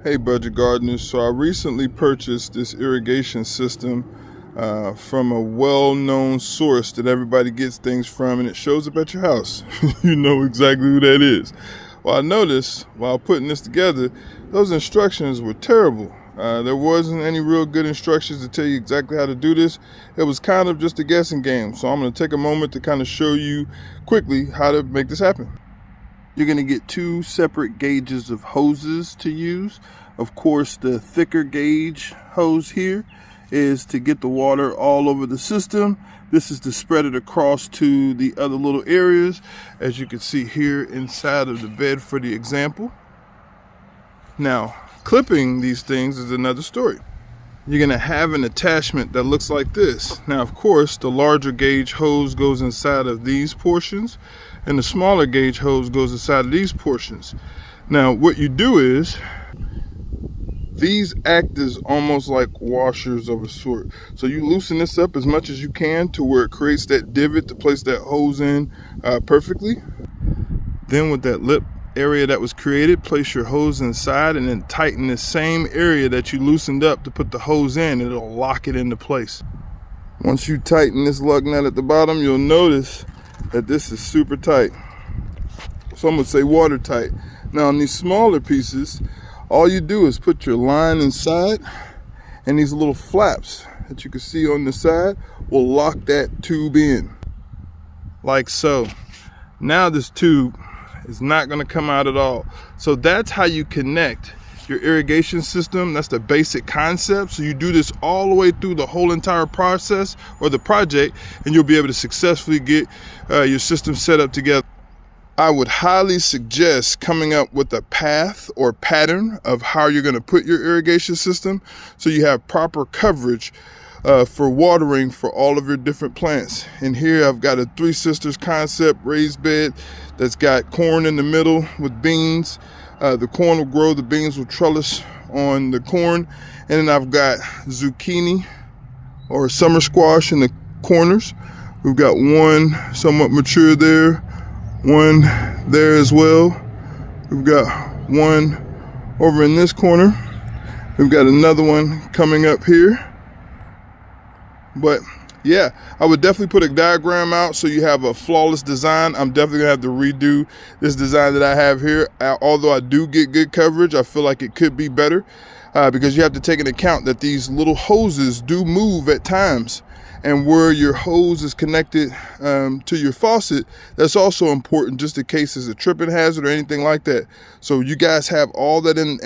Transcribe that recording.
Hey budget gardeners, so I recently purchased this irrigation system from a well-known source that everybody gets things from, and it shows up at your house. You know exactly who that is. Well, I noticed while putting this together, those instructions were terrible. There wasn't any real good instructions to tell you exactly how to do this. It was kind of just a guessing game. So I'm going to take a moment to kind of show you quickly how to make this happen. You're going to get two separate gauges of hoses to use. Of course, the thicker gauge hose here is to get the water all over the system. This is to spread it across to the other little areas, as you can see here inside of the bed for the example. Now, clipping these things is another story. You're going to have an attachment that looks like this. Now, of course, the larger gauge hose goes inside of these portions, and the smaller gauge hose goes inside of these portions. Now, what you do is, these act as almost like washers of a sort. So you loosen this up as much as you can to where it creates that divot to place that hose in perfectly. Then with that lip area that was created, place your hose inside and then tighten the same area that you loosened up to put the hose in. It'll lock it into place. Once you tighten this lug nut at the bottom, you'll notice that this is super tight. Some would say watertight. Now on these smaller pieces, all you do is put your line inside, and these little flaps that you can see on the side will lock that tube in, like so. Now this tube is not going to come out at all. So that's how you connect your irrigation system. That's the basic concept. So you do this all the way through the whole entire process or the project, and you'll be able to successfully get your system set up together. I would highly suggest coming up with a path or pattern of how you're going to put your irrigation system so you have proper coverage for watering for all of your different plants. And here I've got a Three Sisters concept raised bed that's got corn in the middle with beans. The corn will grow, the beans will trellis on the corn. And then I've got zucchini or summer squash in the corners. We've got one somewhat mature there, one there as well. We've got one over in this corner. We've got another one coming up here. But yeah, I would definitely put a diagram out so you have a flawless design. I'm definitely gonna have to redo this design that I have here. Although I do get good coverage, I feel like it could be better because you have to take into account that these little hoses do move at times. And where your hose is connected to your faucet, that's also important just in case there's a tripping hazard or anything like that. So you guys have all that in